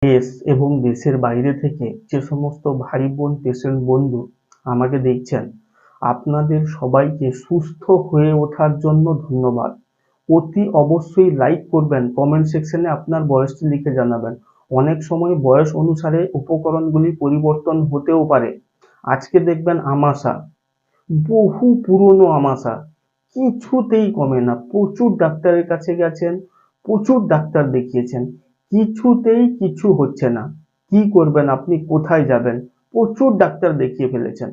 দেশ এবং দেশের বাইরে থেকে যে সমস্ত ভাই বোন পেশেন্ট বন্ধু আমাকে দেখছেন, আপনাদের সবাইকে সুস্থ হয়ে ওঠার জন্য ধন্যবাদ। অতি অবশ্যই লাইক করবেন, কমেন্ট সেকশনে আপনার বয়সটি লিখে জানাবেন। অনেক সময় বয়স অনুসারে উপকরণগুলি পরিবর্তন হতেও পারে। আজকে দেখবেন আমাশা, বহু পুরনো আমাশা, কিছুতেই কমে না। প্রচুর ডাক্তারের কাছে গেছেন, প্রচুর ডাক্তার দেখিয়েছেন, কিছুতেই কিছু হচ্ছে না। কি করবেন আপনি, কোথায় যাবেন? প্রচুর ডাক্তার দেখিয়ে ফেলেছেন।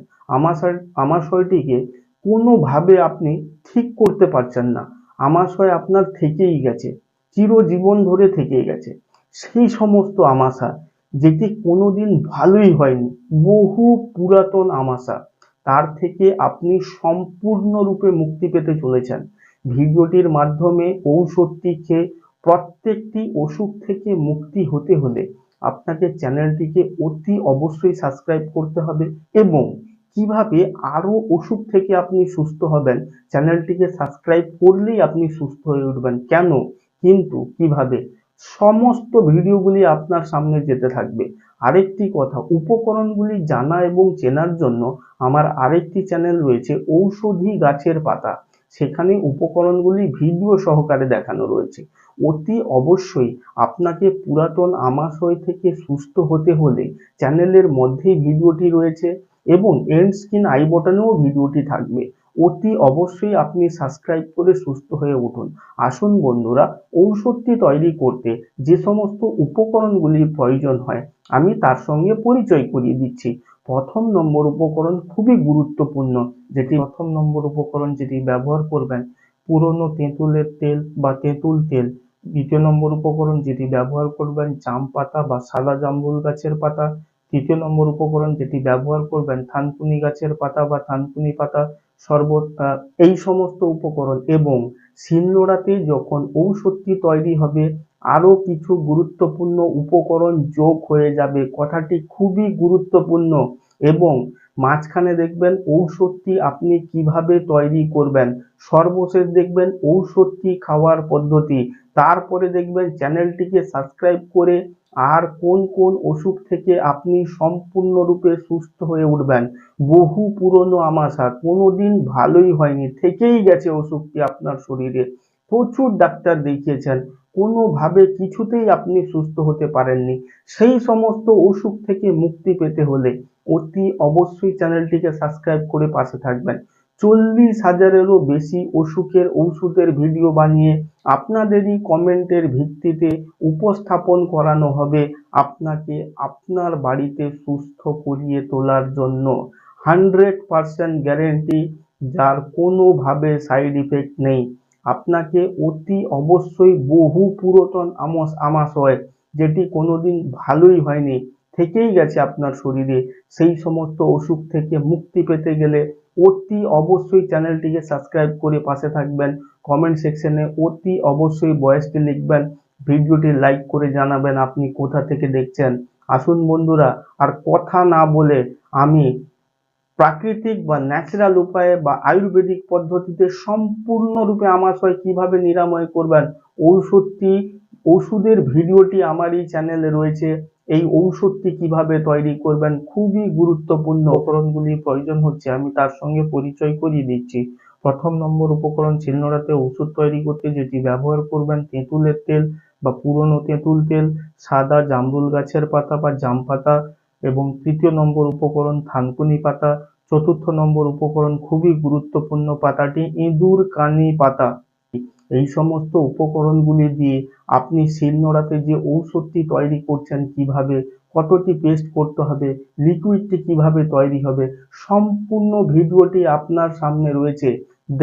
আমাশয়টিকে কোনোভাবে আপনি ঠিক করতে পারছেন না। আমাশয় আপনার থেকেই গেছে, চিরজীবন ধরে থেকেই গেছে। সেই সমস্ত আমাশা যেটি কোনোদিন ভালোই হয়নি, বহু পুরাতন আমাশা, তার থেকে আপনি সম্পূর্ণরূপে মুক্তি পেতে চলেছেন। ভিডিওটির মাধ্যমে ঔষধটি খেয়ে প্রত্যেকটি অসুখ থেকে মুক্তি হতে হলে আপনাকে চ্যানেলটিকে অতি অবশ্যই সাবস্ক্রাইব করতে হবে, এবং কিভাবে আরো অসুখ থেকে আপনি সুস্থ হবেন, চ্যানেলটিকে সাবস্ক্রাইব করলেই আপনি সুস্থ হয়ে উঠবেন। কেন, কিন্তু কিভাবে, সমস্ত ভিডিওগুলি আপনার সামনে যেতে থাকবে। আরেকটি কথা, উপকরণগুলি জানা এবং চেনার জন্য আমার আরেকটি চ্যানেল রয়েছে, ঔষধি গাছের পাতা। সেখানে উপকরণগুলি ভিডিও সহকারে দেখানো রয়েছে। অতি অবশ্যই আপনাকে পুরাতন আমাশয় থেকে সুস্থ হতে হলে চ্যানেলের মধ্যেই ভিডিওটি রয়েছে, এবং এন্ড স্ক্রিন আই বটনেও ভিডিওটি থাকবে। অতি অবশ্যই আপনি সাবস্ক্রাইব করে সুস্থ হয়ে উঠুন। আসুন বন্ধুরা, ঔষধটি তৈরি করতে যে সমস্ত উপকরণগুলির প্রয়োজন হয় আমি তার সঙ্গে পরিচয় করিয়ে দিচ্ছি। প্রথম নম্বর উপকরণ খুবই গুরুত্বপূর্ণ, প্রথম নম্বর উপকরণ যেটি ব্যবহার করবেন, পুরনো তেঁতুলের তেল বা তেঁতুল তেল। দ্বিতীয় নম্বর উপকরণ যেটি ব্যবহার করবেন, জাম পাতা বা সাদা জামরুল গাছের পাতা। তৃতীয় নম্বর উপকরণ যেটি ব্যবহার করবেন, থানকুনি গাছের পাতা বা থানকুনি পাতা শরবত। এই সমস্ত উপকরণ, এবং শিলনোড়াতে যখন ঔষধটি তৈরি হবে আরো কিছু গুরুত্বপূর্ণ উপকরণ যোগ হয়ে যাবে। কথাটি খুবই গুরুত্বপূর্ণ। এবং মাঝখানে দেখবেন ঔষধটি আপনি কিভাবে তৈরি করবেন, সর্বশেষ দেখবেন ঔষধটি খাওয়ার পদ্ধতি। তারপরে দেখবেন চ্যানেলটিকে সাবস্ক্রাইব করে আর কোন কোন অসুখ থেকে আপনি সম্পূর্ণরূপে সুস্থ হয়ে উঠবেন। বহু পুরনো আমাশা, কোনোদিন ভালোই হয়নি, থেকেই গেছে অসুখটি আপনার শরীরে। প্রচুর ডাক্তার দেখিয়েছেন, কোনোভাবে কিছুতেই আপনি সুস্থ হতে পারেননি। সেই সমস্ত অসুখ থেকে মুক্তি পেতে হলে অতি অবশ্যই চ্যানেলটিকে সাবস্ক্রাইব করে পাশে থাকবেন। 40,000-এরও বেশি অসুখের ঔষধের ভিডিও বানিয়ে আপনাদেরই কমেন্টের ভিত্তিতে উপস্থাপন করানো হবে আপনাকে আপনার বাড়িতে সুস্থ করিয়ে তোলার জন্য। 100% গ্যারেন্টি, যার কোনোভাবে সাইড ইফেক্ট নেই। আপনাকে অতি অবশ্যই বহু পুরাতন আমাশয়, যেটি কোনোদিন ভালোই হয়নি, থেকেই গেছে আপনার শরীরে, সেই সমস্ত অসুখ থেকে মুক্তি পেতে গেলে অতি অবশ্যই চ্যানেলটিকে সাবস্ক্রাইব করে পাশে থাকবেন। কমেন্ট সেকশনে অতি অবশ্যই বয়সটি লিখবেন, ভিডিওটি লাইক করে জানাবেন আপনি কোথা থেকে দেখছেন। আসুন বন্ধুরা, আর কথা না বলে আমি প্রাকৃতিক বা ন্যাচারাল উপায়ে বা আয়ুর্বেদিক পদ্ধতিতে সম্পূর্ণরূপে আমাশয় কিভাবে নিরাময় করবেন, ঔষধটি ওষুধের ভিডিওটি আমার এই চ্যানেলে রয়েছে। এই ঔষধটি কিভাবে তৈরি করবেন, খুবই গুরুত্বপূর্ণ উপকরণগুলি প্রয়োজন হচ্ছে, আমি তার সঙ্গে পরিচয় করিয়ে দিচ্ছি। প্রথম নম্বর উপকরণ, শিলনোড়াতে ওষুধ তৈরি করতে যেটি ব্যবহার করবেন, তেঁতুলের তেল বা পুরনো তেঁতুল তেল, সাদা জামরুল গাছের পাতা বা জাম পাতা, এবং তৃতীয় নম্বর উপকরণ থানকুনি পাতা। চতুর্থ নম্বর উপকরণ খুবই গুরুত্বপূর্ণ, পাতাটি ইঁদুর কানি পাতা। এই সমস্ত উপকরণগুলি দিয়ে আপনি শিলনোড়াতে যে ঔষধটি তৈরি করছেন কিভাবে, কতটি পেস্ট করতে হবে, লিকুইডটি কিভাবে তৈরি হবে, সম্পূর্ণ ভিডিওটি আপনার সামনে রয়েছে।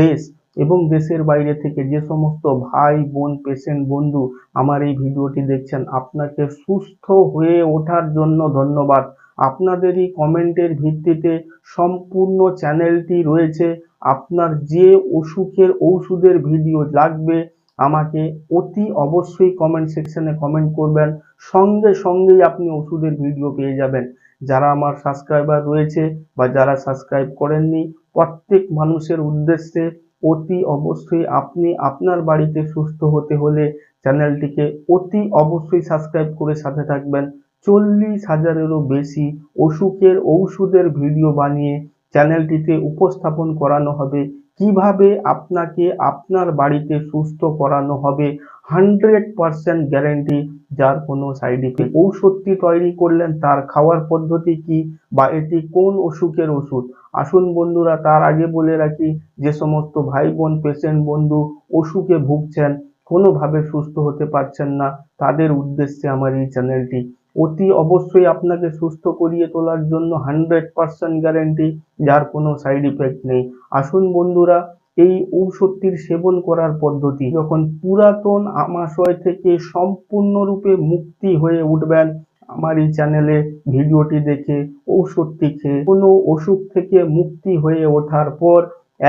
দেশ এবং দেশের বাইরে থেকে যে সমস্ত ভাই বোন পেশেন্ট বন্ধু আমার এই ভিডিওটি দেখছেন, আপনাকে সুস্থ হয়ে ওঠার জন্য ধন্যবাদ। আপনাদেরই কমেন্টের ভিত্তিতে সম্পূর্ণ চ্যানেলটি রয়েছে। আপনার যে অসুখের ঔষধের ভিডিও লাগবে আমাকে অতি অবশ্যই কমেন্ট সেকশনে কমেন্ট করবেন, সঙ্গে সঙ্গেই আপনি ওষুধের ভিডিও পেয়ে যাবেন। যারা আমার সাবস্ক্রাইবার রয়েছে বা যারা সাবস্ক্রাইব করেননি, প্রত্যেক মানুষের উদ্দেশ্যে অতি অবশ্যই আপনি আপনার বাড়িতে সুস্থ হতে হলে চ্যানেলটিকে অতি অবশ্যই সাবস্ক্রাইব করে সাথে থাকবেন। 40,000-এরও বেশি অসুখের ঔষধের ভিডিও বানিয়ে চ্যানেলটিতে উপস্থাপন করানো হবে। কিভাবে আপনাকে আপনার বাড়িতে সুস্থ করানো হবে 100% গ্যারেন্টি, যার কোনো সাইড ইফেক্ট। ঔষধটি তৈরি করলেন তার খাওয়ার পদ্ধতি কি বা এটি কোন অসুখের ওষুধ, আসুন বন্ধুরা তার আগে বলে রাখি, যে সমস্ত ভাই বোন পেশেন্ট বন্ধু অসুখে ভুগছেন, কোনোভাবে সুস্থ হতে পারছেন না, তাদের উদ্দেশ্যে আমার এই চ্যানেলটি। অতি অবশ্যই আপনাকে সুস্থ করিয়ে তোলার জন্য 100% গ্যারেন্টি, যার কোনো সাইড ইফেক্ট নেই। আসুন বন্ধুরা, এই ঔষধটির সেবন করার পদ্ধতি, যখন পুরাতন আমাশয় থেকে সম্পূর্ণরূপে মুক্তি হয়ে উঠবেন আমার এই চ্যানেলে ভিডিওটি দেখে, ঔষধটি খেয়ে কোনো অসুখ থেকে মুক্তি হয়ে ওঠার পর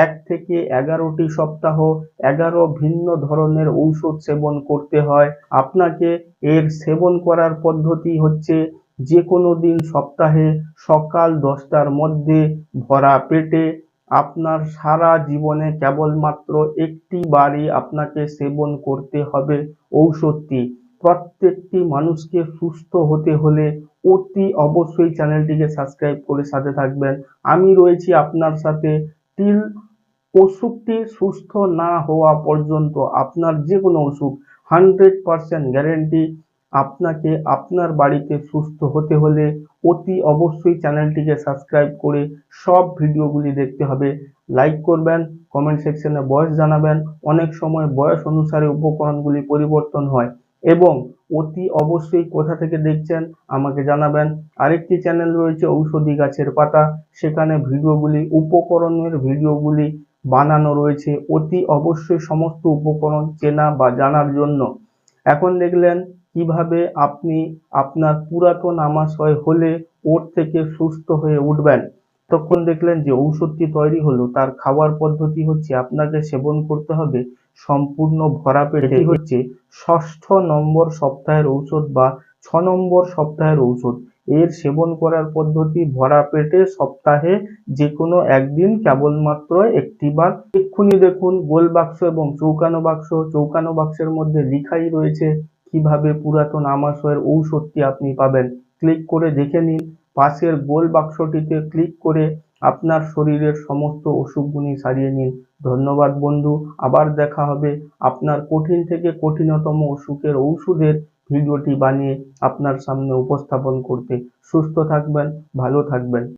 1 থেকে 11টি সপ্তাহ 11 ভিন্ন ধরনের ঔষধ সেবন করতে হয় আপনাকে। এর সেবন করার পদ্ধতি হচ্ছে, যে কোনো দিন সপ্তাহে সকাল 10টার মধ্যে ভরা পেটে আপনার সারা জীবনে কেবলমাত্র একটি বারই আপনাকে সেবন করতে হবে ঔষধটি। প্রত্যেকটি মানুষকে সুস্থ হতে হলে অতি অবশ্যই চ্যানেলটিকে সাবস্ক্রাইব করে সাথে থাকবেন। আমি রয়েছি আপনার সাথে টিল অসুখটি সুস্থ না হওয়া পর্যন্ত। আপনার যে কোনো অসুখ 100% গ্যারেন্টি। আপনাকে আপনার বাড়িতে সুস্থ হতে হলে অতি অবশ্যই চ্যানেলটিকে সাবস্ক্রাইব করে সব ভিডিওগুলি দেখতে হবে। লাইক করবেন, কমেন্ট সেকশনে বয়স জানাবেন। অনেক সময় বয়স অনুসারে উপকরণগুলি পরিবর্তন হয়, এবং অতি অবশ্যই কোথা থেকে দেখছেন আমাকে জানাবেন। আরেকটি চ্যানেল রয়েছে ঔষধি গাছের পাতা, সেখানে ভিডিওগুলি উপকরণের ভিডিওগুলি বানানো রয়েছে অতি অবশ্যই সমস্ত উপকরণ চেনা বা জানার জন্য। এখন দেখলেন কিভাবে আপনি আপনার পুরাতন আমাশয় হলে ওর থেকে সুস্থ হয়ে উঠবেন। তখন দেখলেন যে ঔষধটি তৈরি হলো, তার খাওয়ার পদ্ধতি হচ্ছে আপনাকে সেবন করতে হবে সম্পূর্ণ ভরা পেটে। এটি হচ্ছে 6ষ্ঠ নম্বর সপ্তাহের ঔষধ বা 6 নম্বর সপ্তাহের ঔষধ। এর সেবন করার পদ্ধতি ভরা পেটে সপ্তাহে যে কোনো একদিন কেবলমাত্র একটি বার। এক্ষুনি দেখুন গোল বাক্স এবং চৌকানো বাক্স, চৌকানো বাক্সের মধ্যে লেখাই রয়েছে কিভাবে পুরাতন আমাশয়ের ঔষধটি আপনি পাবেন। ক্লিক করে দেখে নিন। পাশের গোল বাক্সটিতে ক্লিক করে আপনার শরীরের সমস্ত অসুখগুলি সারিয়ে নিন। ধন্যবাদ বন্ধু, আবার দেখা হবে আপনার কঠিন থেকে কঠিনতম অসুখের ঔষধের ভিডিওটি বানিয়ে আপনার সামনে উপস্থাপন করতে। সুস্থ থাকবেন, ভালো থাকবেন।